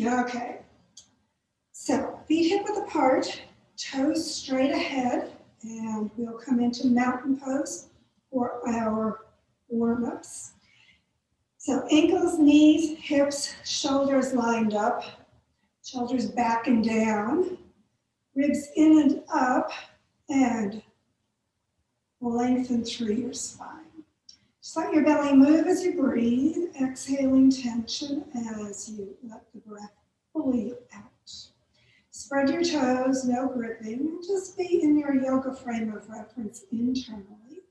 Okay, so feet hip width apart, toes straight ahead, and we'll come into mountain pose for our warm-ups. So ankles, knees, hips, shoulders lined up, shoulders back and down, ribs in and up, and lengthen through your spine. Just let your belly move as you breathe, exhaling tension as you let the breath fully out. Spread your toes, no gripping, just be in your yoga frame of reference internally.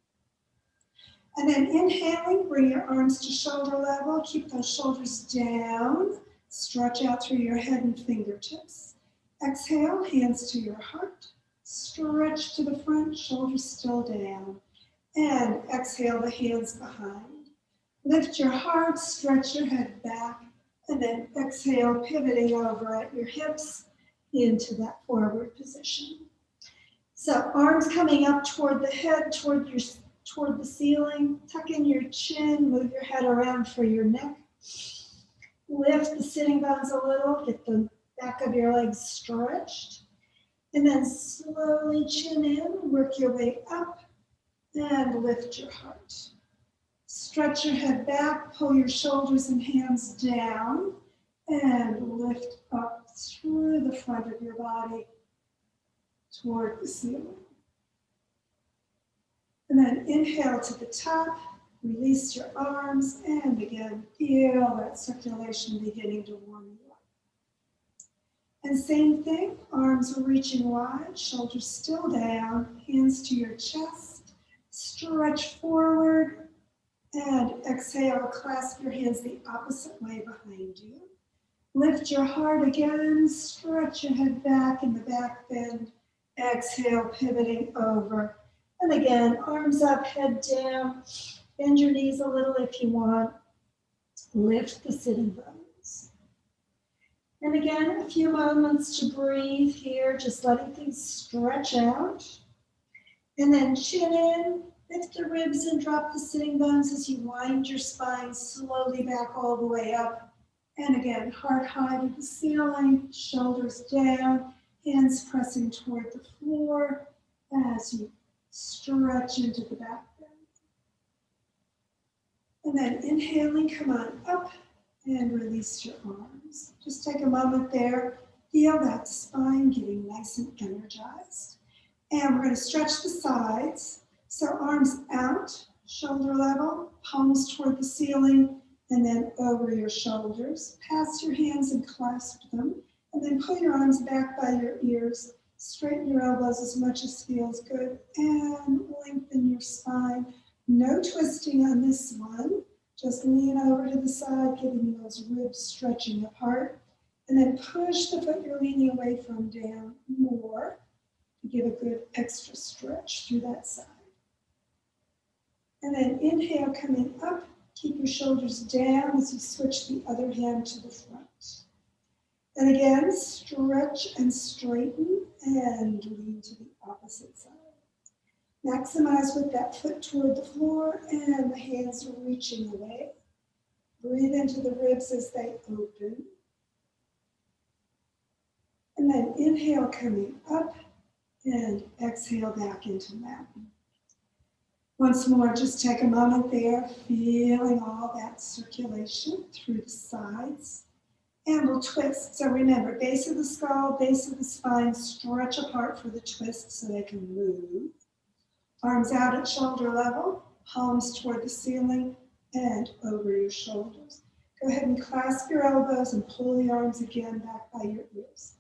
And then inhaling, bring your arms to shoulder level, keep those shoulders down, stretch out through your head and fingertips. Exhale, hands to your heart, stretch to the front, shoulders still down. And exhale, the hands behind. Lift your heart, stretch your head back, and then exhale, pivoting over at your hips into that forward position. So arms coming up toward the head, toward the ceiling. Tuck in your chin, move your head around for your neck. Lift the sitting bones a little, get the back of your legs stretched. And then slowly chin in, work your way up. And lift your heart. Stretch your head back, pull your shoulders and hands down, and lift up through the front of your body toward the ceiling. And then inhale to the top, release your arms, and again, feel that circulation beginning to warm you up. And same thing, arms reaching wide, shoulders still down, hands to your chest. Stretch forward and exhale, clasp your hands the opposite way behind you. Lift your heart again, stretch your head back in the back bend. Exhale, pivoting over. And again, arms up, head down. Bend your knees a little if you want. Lift the sitting bones. And again, a few moments to breathe here, just letting things stretch out. And then chin in, lift the ribs and drop the sitting bones as you wind your spine slowly back all the way up. And again, heart high to the ceiling, shoulders down, hands pressing toward the floor as you stretch into the back bend. And then inhaling, come on up and release your arms. Just take a moment there, feel that spine getting nice and energized. And we're going to stretch the sides. So arms out, shoulder level, palms toward the ceiling, and then over your shoulders. Pass your hands and clasp them, and then pull your arms back by your ears. Straighten your elbows as much as feels good, and lengthen your spine. No twisting on this one. Just lean over to the side, giving those ribs stretching apart. And then push the foot you're leaning away from down more. Give a good extra stretch through that side. And then inhale, coming up, keep your shoulders down as you switch the other hand to the front. And again, stretch and straighten and lean to the opposite side. Maximize with that foot toward the floor and the hands reaching away. Breathe into the ribs as they open. And then inhale, coming up. And exhale back into mountain. Once more, just take a moment there, feeling all that circulation through the sides. And we'll twist. So remember, base of the skull, base of the spine, stretch apart for the twist so they can move. Arms out at shoulder level, palms toward the ceiling and over your shoulders. Go ahead and clasp your elbows and pull the arms again back by your ears.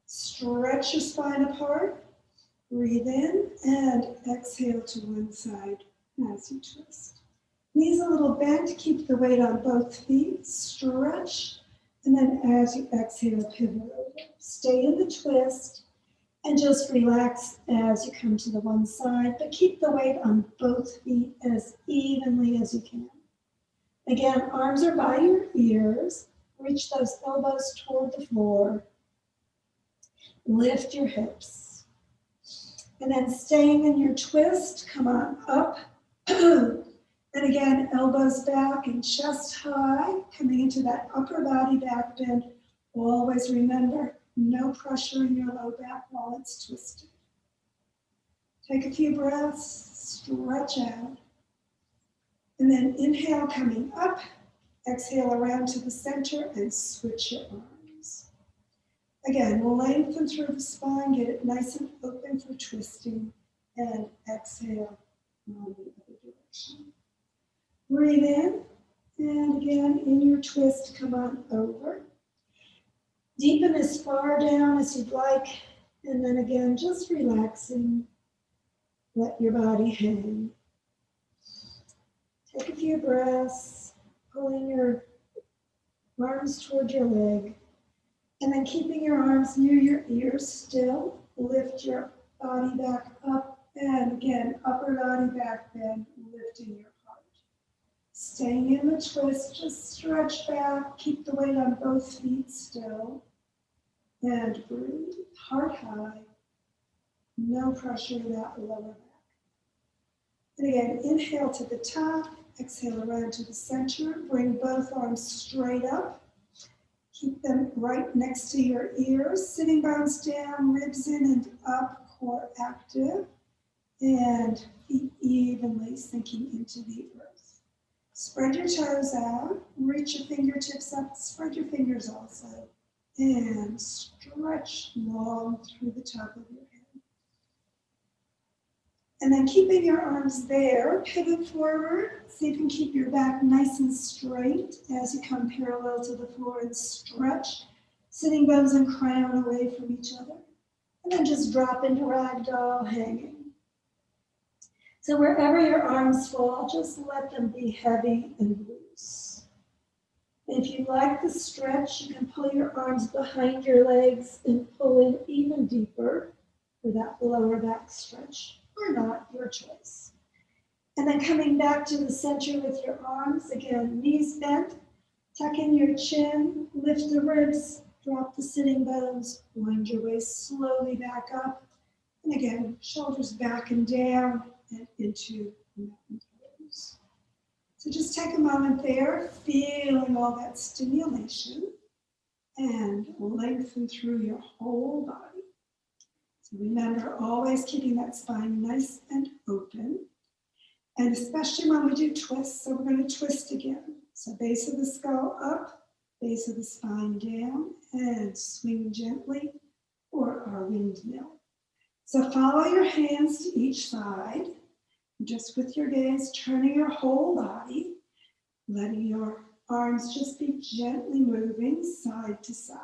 Stretch your spine apart, breathe in, and exhale to one side as you twist. Knees a little bent, keep the weight on both feet, stretch, and then as you exhale, pivot over. Stay in the twist, and just relax as you come to the one side, but keep the weight on both feet as evenly as you can. Again, arms are by your ears, reach those elbows toward the floor. Lift your hips. And then staying in your twist, come on up. And again, elbows back and chest high, coming into that upper body back bend Always remember, no pressure in your low back while it's twisted. Take a few breaths, stretch out. And then inhale, coming up. Exhale around to the center and switch your arms. Again, lengthen through the spine, get it nice and open for twisting, and exhale on the other direction. Breathe in, and again, in your twist, come on over. Deepen as far down as you'd like, and then again, just relaxing. Let your body hang. Take a few breaths, pulling your arms toward your leg, and then keeping your arms near your ears still. Lift your body back up, and again, upper body back bend, lifting your heart. Staying in the twist, just stretch back, keep the weight on both feet still, and breathe, heart high, no pressure to that lower back. And again, inhale to the top, exhale around to the center, bring both arms straight up, keep them right next to your ears, sitting bones down, ribs in and up, core active, and feet evenly sinking into the earth. Spread your toes out, reach your fingertips up, spread your fingers also, and stretch long through the top of your head. And then keeping your arms there, pivot forward. See if you can keep your back nice and straight as you come parallel to the floor and stretch. Sitting bones and crown away from each other. And then just drop into ragdoll hanging. So wherever your arms fall, just let them be heavy and loose. If you like the stretch, you can pull your arms behind your legs and pull in even deeper for that lower back stretch. Or not, your choice. And then coming back to the center with your arms, again, knees bent, tuck in your chin, lift the ribs, drop the sitting bones, wind your way slowly back up. And again, shoulders back and down and into mountain pose. So just take a moment there, feeling all that stimulation and lengthen through your whole body. So remember, always keeping that spine nice and open. And especially when we do twists, so we're going to twist again. So base of the skull up, base of the spine down, and swing gently for our windmill. So follow your hands to each side, just with your gaze, turning your whole body, letting your arms just be gently moving side to side.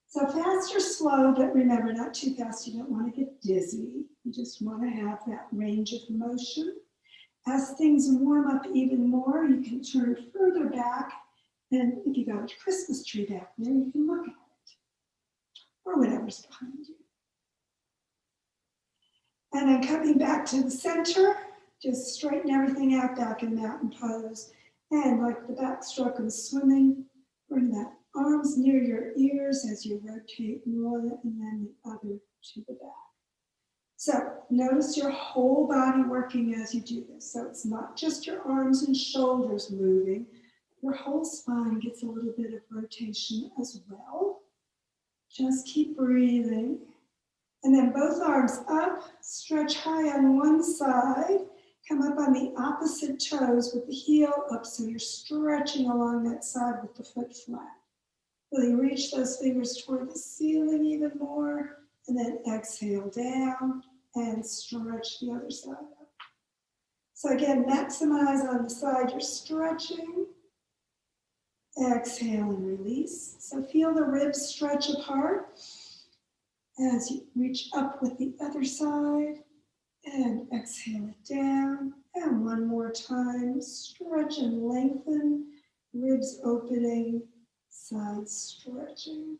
So fast or slow, but remember, not too fast. You don't want to get dizzy. You just want to have that range of motion. As things warm up even more, you can turn further back. And if you got a Christmas tree back there, you can look at it. Or whatever's behind you. And then coming back to the center, just straighten everything out back in mountain pose. And like the backstroke of swimming, bring that arms near your ears as you rotate one and then the other to the back. So notice your whole body working as you do this. So it's not just your arms and shoulders moving. Your whole spine gets a little bit of rotation as well. Just keep breathing. And then both arms up, stretch high on one side. Come up on the opposite toes with the heel up so you're stretching along that side with the foot flat. Really reach those fingers toward the ceiling even more, and then exhale down and stretch the other side up. So again, maximize on the side you're stretching. Exhale and release. So feel the ribs stretch apart as you reach up with the other side and exhale it down. And one more time, stretch and lengthen, ribs opening, side stretching.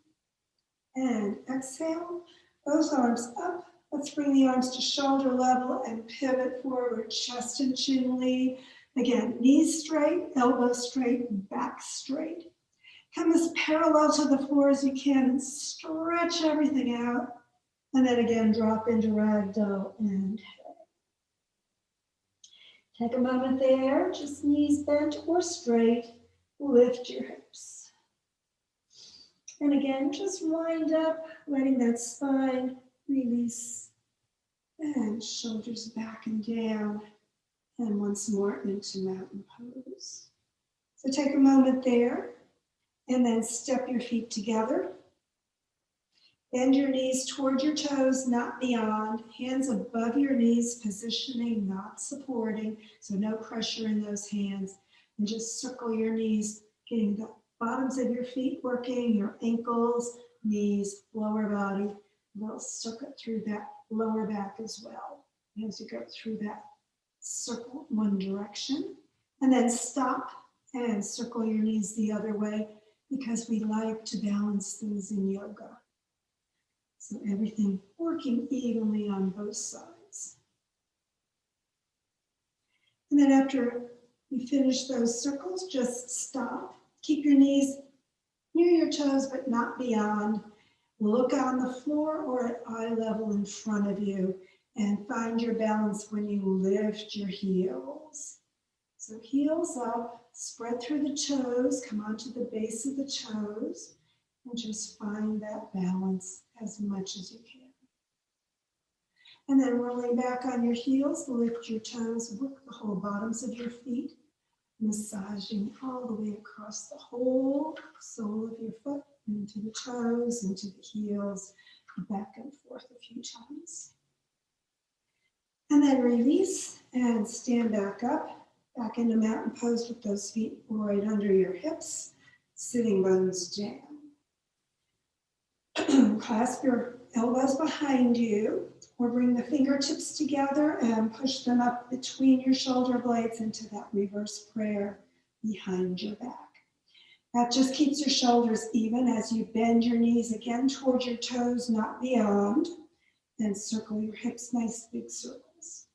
And exhale, both arms up. Let's bring the arms to shoulder level and pivot forward, chest and chin lead. Again, knees straight, elbows straight, back straight. Come as parallel to the floor as you can and stretch everything out. And then again, drop into ragdoll and head. Take a moment there, just knees bent or straight. Lift your hips. And again, just wind up, letting that spine release. And shoulders back and down. And once more into mountain pose. So take a moment there. And then step your feet together. Bend your knees toward your toes, not beyond. Hands above your knees, positioning, not supporting. So no pressure in those hands. And just circle your knees, getting the bottoms of your feet working, your ankles, knees, lower body. We'll circuit through that lower back as well as you go through that circle one direction. And then stop and circle your knees the other way because we like to balance things in yoga. So everything working evenly on both sides. And then after you finish those circles, just stop. Keep your knees near your toes, but not beyond. Look on the floor or at eye level in front of you and find your balance when you lift your heels. So heels up, spread through the toes, come onto the base of the toes, and just find that balance as much as you can. And then rolling back on your heels, lift your toes, work the whole bottoms of your feet, massaging all the way across the whole sole of your foot, into the toes, into the heels, back and forth a few times. And then release and stand back up, back into mountain pose with those feet right under your hips, sitting bones down. Clasp your elbows behind you, or bring the fingertips together and push them up between your shoulder blades into that reverse prayer behind your back. That just keeps your shoulders even as you bend your knees again towards your toes, not beyond, and circle your hips, nice big circles.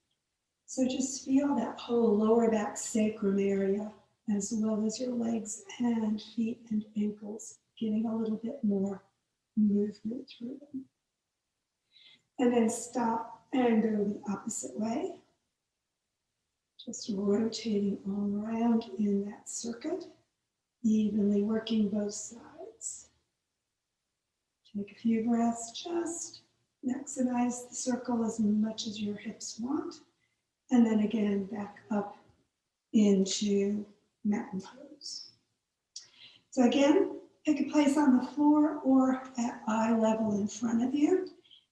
So just feel that whole lower back sacrum area, as well as your legs and feet and ankles, getting a little bit more movement through them. And then stop and go the opposite way. Just rotating all around in that circuit, evenly working both sides. Take a few breaths, just maximize the circle as much as your hips want. And then again, back up into mountain pose. So again, pick a place on the floor or at eye level in front of you.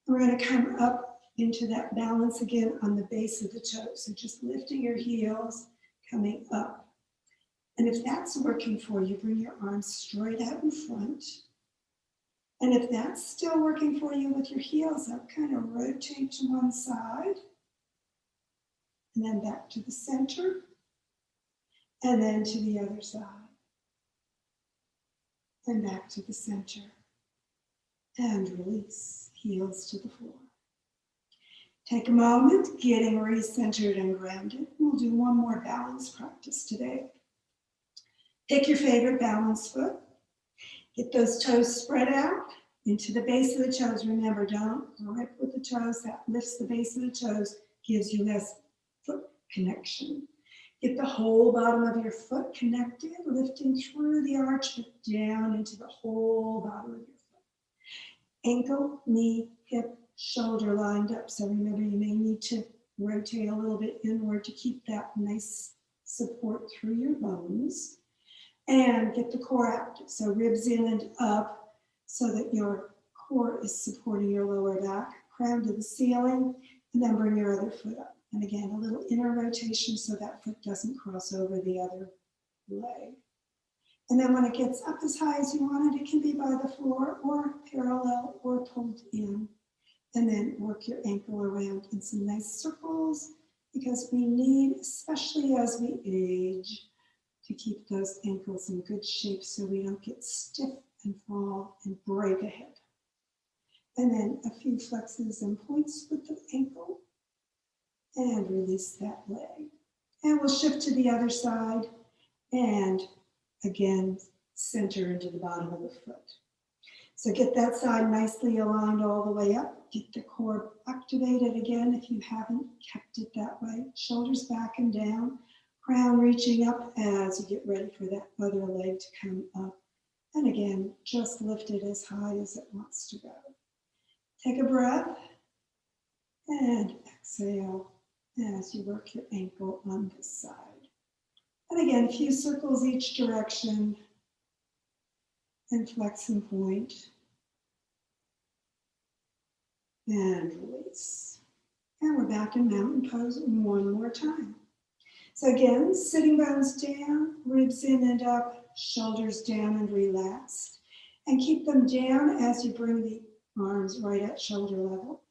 And we're going to come up into that balance again on the base of the toes. So just lifting your heels, coming up. And if that's working for you, bring your arms straight out in front. And if that's still working for you with your heels up, kind of rotate to one side. And then back to the center. And then to the other side. And back to the center. And release, heels to the floor. Take a moment, getting recentered and grounded. We'll do one more balance practice today. Pick your favorite balance foot. Get those toes spread out into the base of the toes. Remember, don't grip with the toes. That lifts the base of the toes, gives you less foot connection. Get the whole bottom of your foot connected, lifting through the arch, but down into the whole bottom of your foot. Ankle, knee, hip, shoulder lined up. So remember, you may need to rotate a little bit inward to keep that nice support through your bones. And get the core active. So ribs in and up so that your core is supporting your lower back. Crown to the ceiling, and then bring your other foot up. And again, a little inner rotation so that foot doesn't cross over the other leg. And then when it gets up as high as you want it, it can be by the floor or parallel or pulled in. And then work your ankle around in some nice circles because we need, especially as we age, to keep those ankles in good shape so we don't get stiff and fall and break a hip. And then a few flexes and points with the ankle and release that leg. And we'll shift to the other side and again, center into the bottom of the foot. So get that side nicely aligned all the way up. Get the core activated again if you haven't kept it that way. Shoulders back and down. Crown reaching up as you get ready for that other leg to come up And again, just lift it as high as it wants to go. Take a breath and exhale as you work your ankle on this side. And again, a few circles each direction and flex and point. And release. And we're back in mountain pose one more time. So again, sitting bones down, ribs in and up, shoulders down and relaxed. And keep them down as you bring the arms right at shoulder level.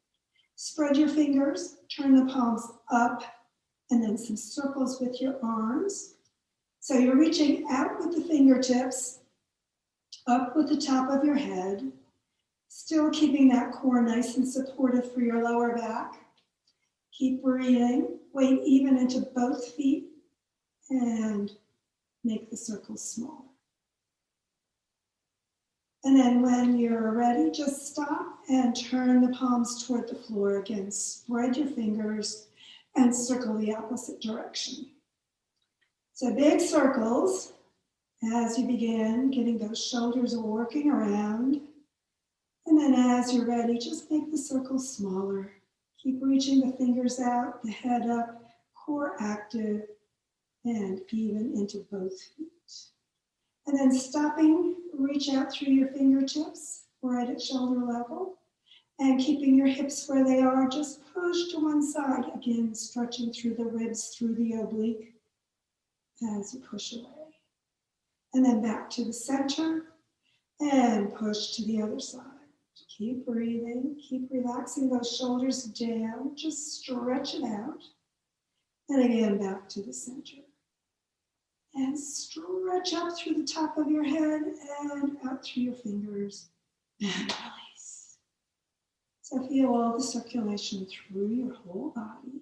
Spread your fingers, turn the palms up, and then some circles with your arms. So you're reaching out with the fingertips, up with the top of your head, still keeping that core nice and supportive for your lower back. Keep breathing, weight even into both feet, and make the circles smaller. And then when you're ready, just stop and turn the palms toward the floor again. Spread your fingers and circle the opposite direction. So big circles as you begin getting those shoulders working around. And then as you're ready, just make the circles smaller. Keep reaching the fingers out, the head up, core active, and even into both feet. And then stopping, reach out through your fingertips, right at shoulder level. And keeping your hips where they are, just push to one side. Again, stretching through the ribs, through the oblique as you push away. And then back to the center and push to the other side. Keep breathing, keep relaxing those shoulders down, just stretch it out. And again, back to the center. And stretch up through the top of your head and out through your fingers and release. So feel all the circulation through your whole body,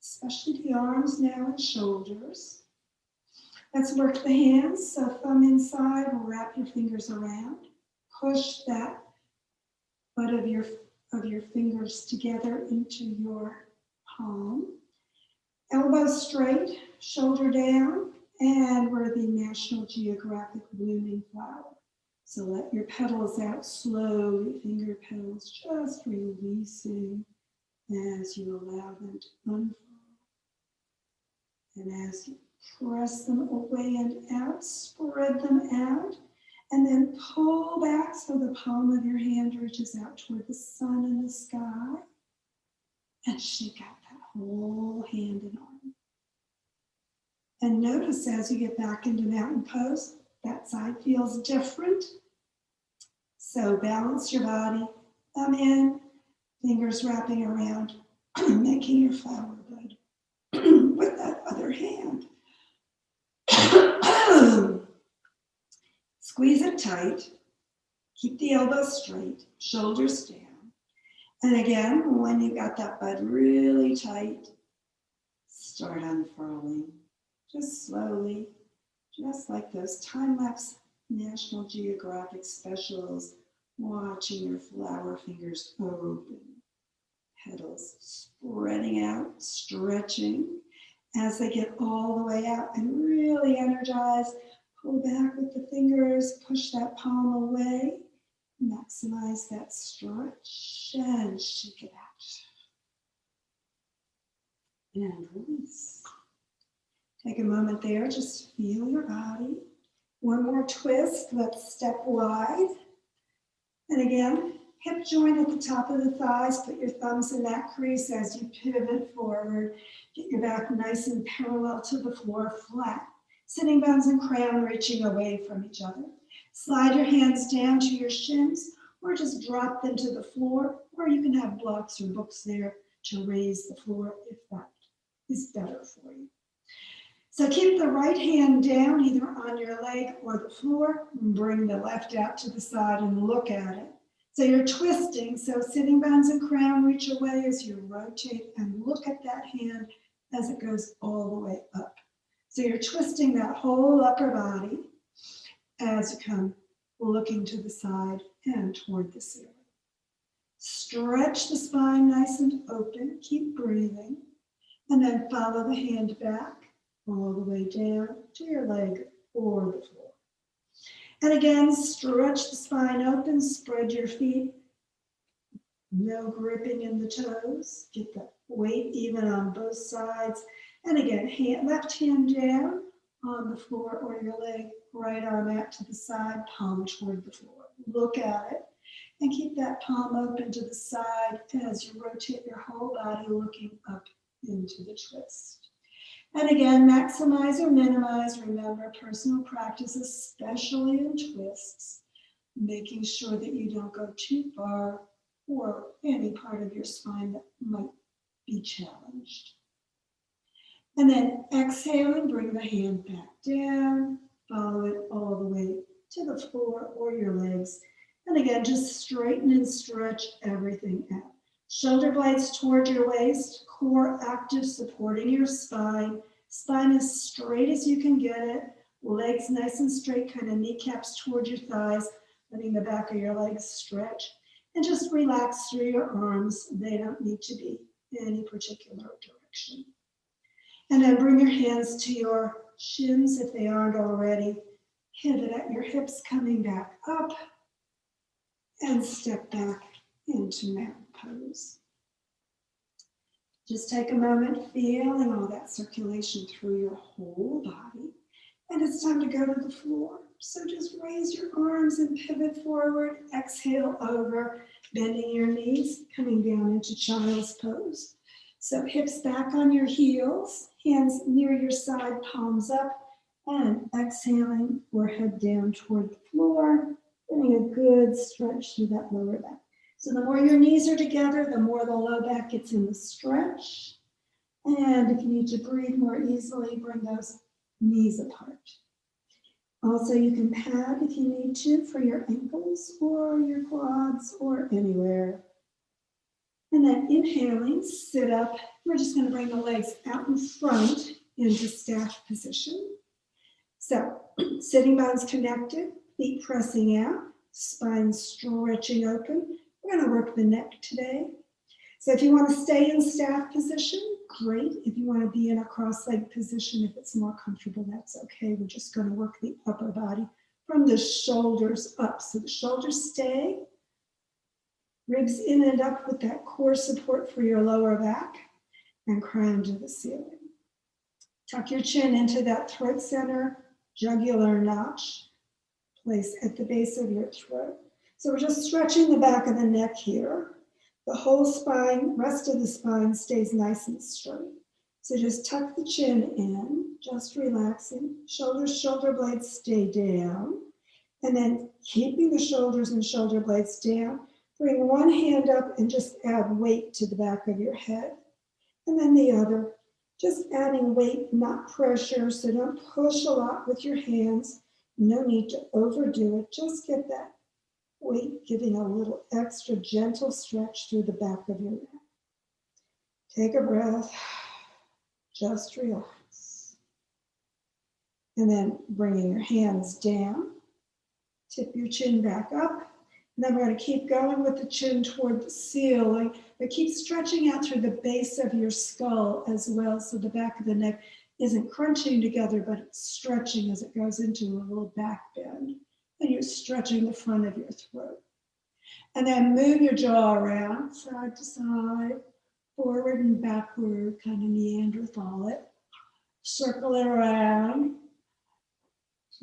especially the arms now and shoulders. Let's work the hands. So thumb inside, wrap your fingers around. Push that butt of your fingers together into your palm. Elbows straight, shoulder down, and we're the National Geographic blooming flower. So let your petals out slowly, finger petals just releasing as you allow them to unfold. And as you press them away and out, spread them out, and then pull back so the palm of your hand reaches out toward the sun and the sky, and shake out that whole hand and arm. And notice as you get back into mountain pose, that side feels different. So balance your body, thumb in, fingers wrapping around, making your flower bud with that other hand. Squeeze it tight, keep the elbows straight, shoulders down. And again, when you got that bud really tight, start unfurling, just slowly, just like those time-lapse National Geographic specials, watching your flower fingers open, petals spreading out, stretching. As they get all the way out and really energize, pull back with the fingers, push that palm away, maximize that stretch, and shake it out. And release. Take a moment there, just feel your body. One more twist, let's step wide. And again, hip joint at the top of the thighs, put your thumbs in that crease as you pivot forward. Get your back nice and parallel to the floor, flat. Sitting bones and crown reaching away from each other. Slide your hands down to your shins or just drop them to the floor, or you can have blocks or books there to raise the floor if that is better for you. So keep the right hand down either on your leg or the floor, and bring the left out to the side and look at it. So you're twisting, so sitting bones and crown reach away as you rotate and look at that hand as it goes all the way up. So you're twisting that whole upper body as you come looking to the side and toward the ceiling. Stretch the spine nice and open, keep breathing, and then follow the hand back all the way down to your leg or the floor. And again, stretch the spine open, spread your feet. No gripping in the toes. Get the weight even on both sides. And again, left hand down on the floor or your leg, right arm out to the side, palm toward the floor. Look at it and keep that palm open to the side as you rotate your whole body looking up into the twist. And again, maximize or minimize. Remember, personal practice, especially in twists, making sure that you don't go too far or any part of your spine that might be challenged. And then exhaling, bring the hand back down, follow it all the way to the floor or your legs. And again, just straighten and stretch everything out. Shoulder blades toward your waist, core active, supporting your spine. Spine as straight as you can get it. Legs nice and straight, kind of kneecaps toward your thighs, letting the back of your legs stretch. And just relax through your arms. They don't need to be in any particular direction. And then bring your hands to your shins if they aren't already. Pivot at your hips, coming back up. And step back into mountain pose. Just take a moment, feeling all that circulation through your whole body. And it's time to go to the floor. So just raise your arms and pivot forward. Exhale over, bending your knees, coming down into child's pose. So hips back on your heels, hands near your side, palms up, and exhaling, forehead down toward the floor, getting a good stretch through that lower back. So the more your knees are together, the more the low back gets in the stretch. And if you need to breathe more easily, bring those knees apart. Also, you can pad if you need to for your ankles or your quads or anywhere. And then inhaling, sit up. We're just going to bring the legs out in front into staff position. So sitting bones connected, feet pressing out, spine stretching open. We're going to work the neck today. So if you want to stay in staff position, great. If you want to be in a cross-legged position, if it's more comfortable, that's okay. We're just going to work the upper body from the shoulders up. So the shoulders stay, ribs in and up with that core support for your lower back, and crown to the ceiling. Tuck your chin into that throat center, jugular notch, place at the base of your throat. So we're just stretching the back of the neck here. The whole spine, rest of the spine stays nice and straight. So just tuck the chin in, just relaxing. Shoulders, shoulder blades stay down. And then keeping the shoulders and shoulder blades down, bring one hand up and just add weight to the back of your head. And then the other, just adding weight, not pressure. So don't push a lot with your hands. No need to overdo it. Just get that weight, giving a little extra gentle stretch through the back of your neck. Take a breath, just relax. And then bringing your hands down, tip your chin back up. And then we're going to keep going with the chin toward the ceiling, but keep stretching out through the base of your skull as well, so the back of the neck isn't crunching together, but it's stretching as it goes into a little back bend. And you're stretching the front of your throat. And then move your jaw around, side to side, forward and backward, kind of Neanderthal it. Circle it around.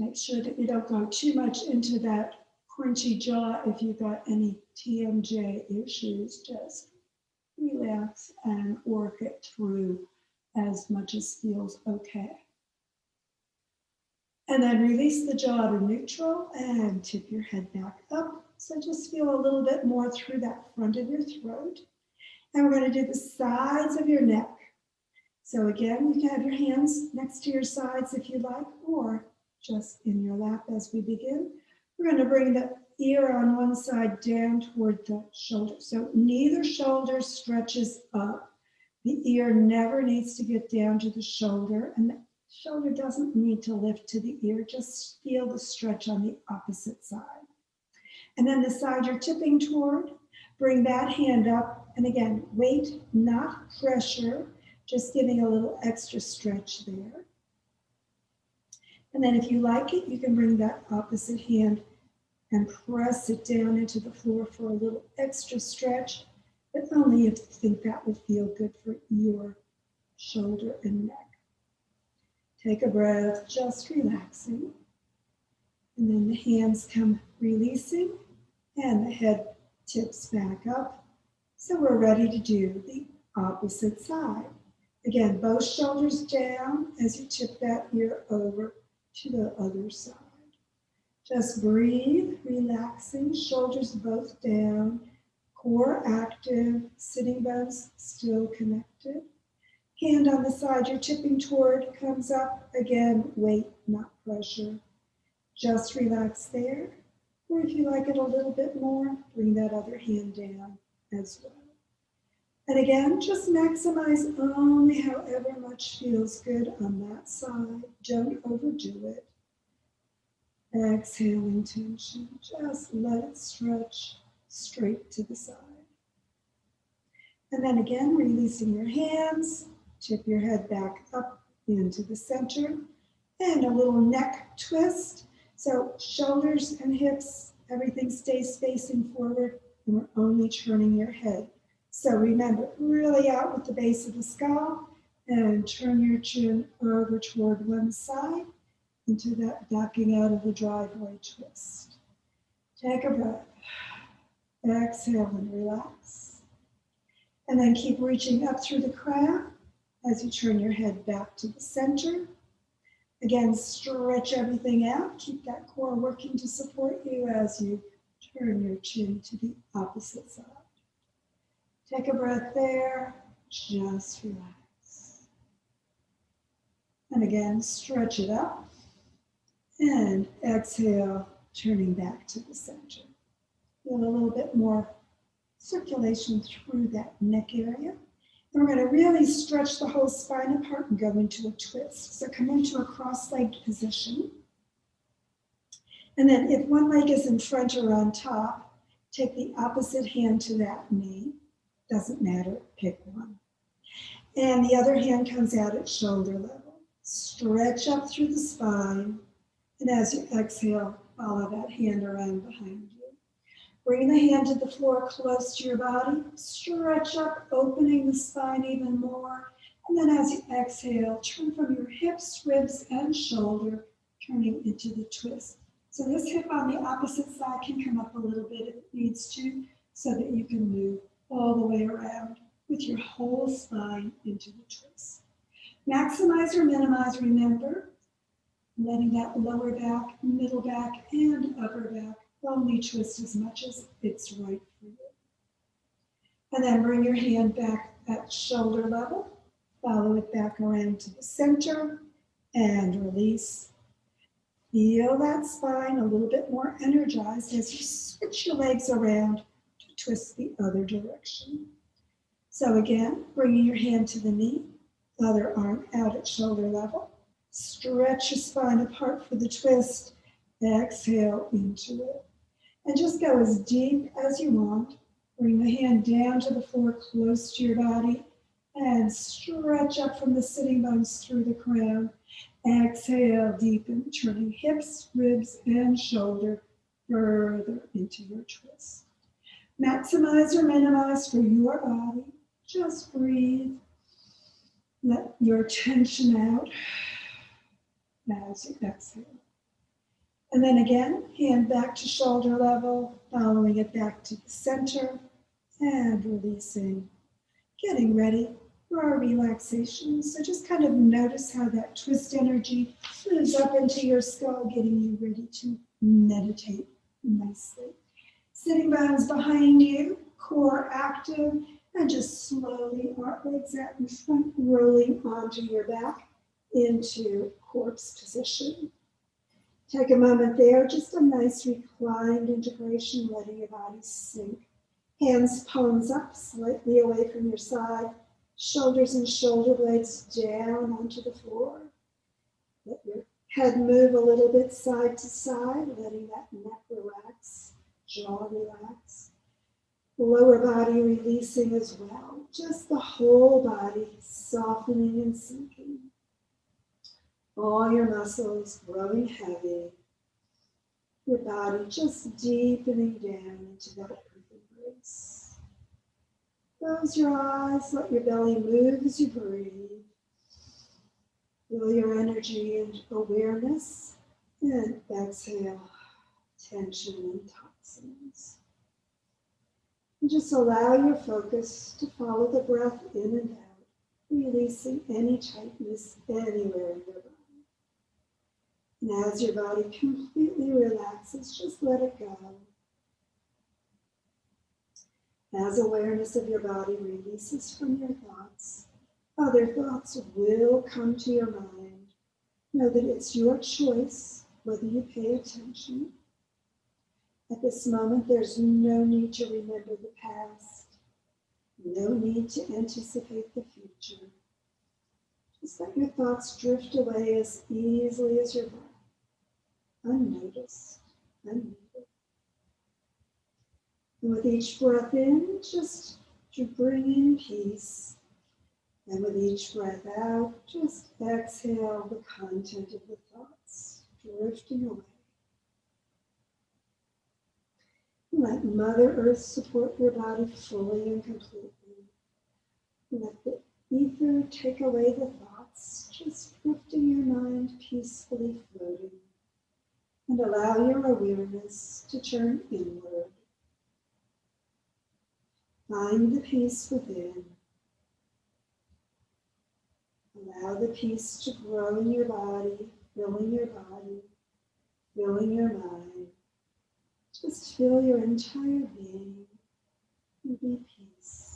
Make sure that you don't go too much into that crunchy jaw if you've got any TMJ issues. Just relax and work it through as much as feels okay. And then release the jaw to neutral and tip your head back up. So just feel a little bit more through that front of your throat. And we're going to do the sides of your neck. So again, you can have your hands next to your sides if you like, or just in your lap as we begin. We're going to bring the ear on one side down toward the shoulder. So neither shoulder stretches up. The ear never needs to get down to the shoulder, and the shoulder doesn't need to lift to the ear. Just feel the stretch on the opposite side. And then the side you're tipping toward, bring that hand up. And again, weight, not pressure, just giving a little extra stretch there. And then if you like it, you can bring that opposite hand and press it down into the floor for a little extra stretch, but only if you think that will feel good for your shoulder and neck. Take a breath, just relaxing. And then the hands come releasing and the head tips back up. So we're ready to do the opposite side. Again, both shoulders down as you tip that ear over to the other side. Just breathe, relaxing, shoulders both down, core active, sitting bones still connected. Hand on the side you're tipping toward comes up. Again, weight, not pressure. Just relax there. Or if you like it a little bit more, bring that other hand down as well. And again, just maximize only however much feels good on that side. Don't overdo it. Exhaling tension. Just let it stretch straight to the side. And then again, releasing your hands. Tip your head back up into the center. And a little neck twist. So shoulders and hips, everything stays facing forward, and we're only turning your head. So remember, really out with the base of the skull, and turn your chin over toward one side into that backing out of the driveway twist. Take a breath. Exhale and relax. And then keep reaching up through the crown as you turn your head back to the center. Again, stretch everything out. Keep that core working to support you as you turn your chin to the opposite side. Take a breath there. Just relax. And again, stretch it up. And exhale, turning back to the center. Feel a little bit more circulation through that neck area. And we're going to really stretch the whole spine apart and go into a twist. So come into a cross-legged position. And then if one leg is in front or on top, take the opposite hand to that knee. Doesn't matter, pick one. And the other hand comes out at shoulder level. Stretch up through the spine. And as you exhale, follow that hand around behind you. Bring the hand to the floor close to your body. Stretch up, opening the spine even more. And then as you exhale, turn from your hips, ribs, and shoulder, turning into the twist. So this hip on the opposite side can come up a little bit if it needs to, so that you can move all the way around with your whole spine into the twist. Maximize or minimize, remember, letting that lower back, middle back, and upper back only twist as much as it's right for you. And then bring your hand back at shoulder level. Follow it back around to the center and release. Feel that spine a little bit more energized as you switch your legs around to twist the other direction. So again, bringing your hand to the knee, other arm out at shoulder level. Stretch your spine apart for the twist. Exhale into it. And just go as deep as you want. Bring the hand down to the floor close to your body and stretch up from the sitting bones through the crown. Exhale, deepen, turning hips, ribs, and shoulder further into your twist. Maximize or minimize for your body. Just breathe. Let your tension out as you exhale. And then again, hand back to shoulder level, following it back to the center, and releasing. Getting ready for our relaxation. So just kind of notice how that twist energy moves up into your skull, getting you ready to meditate nicely. Sitting bones behind you, core active, and just slowly arc legs out in front, rolling onto your back into corpse position. Take a moment there, just a nice reclined integration, letting your body sink. Hands, palms up, slightly away from your side. Shoulders and shoulder blades down onto the floor. Let your head move a little bit side to side, letting that neck relax, jaw relax. Lower body releasing as well. Just the whole body softening and sinking. All your muscles growing heavy. Your body just deepening down into that earth embrace. Close your eyes, let your belly move as you breathe. Feel your energy and awareness, and exhale tension and toxins. And just allow your focus to follow the breath in and out, releasing any tightness anywhere in your body. And as your body completely relaxes, just let it go. As awareness of your body releases from your thoughts, other thoughts will come to your mind. Know that it's your choice whether you pay attention. At this moment, there's no need to remember the past, no need to anticipate the future. Just let your thoughts drift away as easily as your breath, unnoticed, unneeded. And with each breath in, just to bring in peace. And with each breath out, just exhale the content of the thoughts, drifting away. Let Mother Earth support your body fully and completely. Let the ether take away the thoughts, just drifting your mind peacefully floating. And allow your awareness to turn inward. Find the peace within. Allow the peace to grow in your body, filling your body, filling your mind. Just fill your entire being and be peace.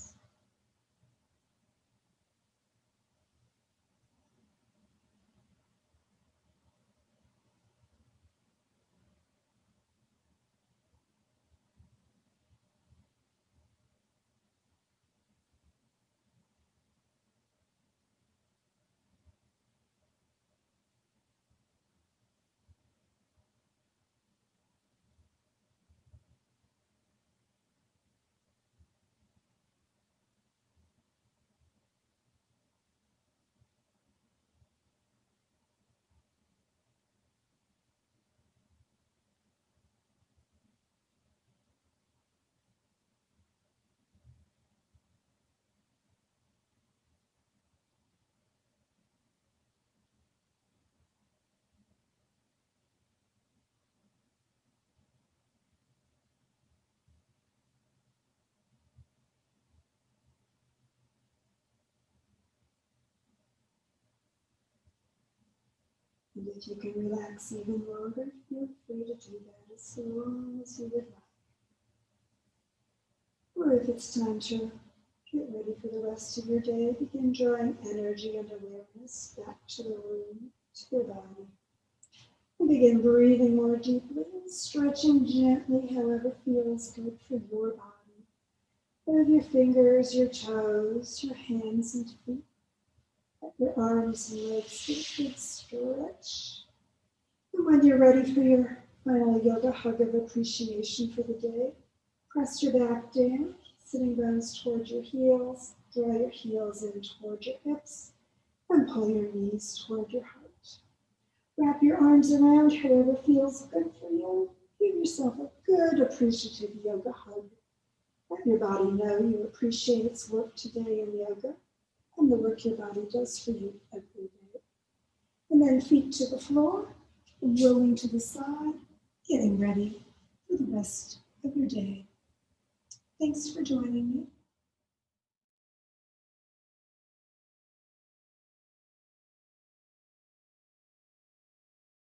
And if you can relax even longer, feel free to do that as long as you would like. Or if it's time to get ready for the rest of your day, begin drawing energy and awareness back to the room, to your body. And begin breathing more deeply and stretching gently, however feels good for your body. Move your fingers, your toes, your hands and feet. Let your arms and legs get a good stretch. And when you're ready for your final yoga hug of appreciation for the day, press your back down, sitting bones toward your heels, draw your heels in toward your hips, and pull your knees toward your heart. Wrap your arms around whoever feels good for you. Give yourself a good appreciative yoga hug. Let your body know you appreciate its work today in yoga and the work your body does for you every day. And then feet to the floor, rolling to the side, getting ready for the rest of your day. Thanks for joining me.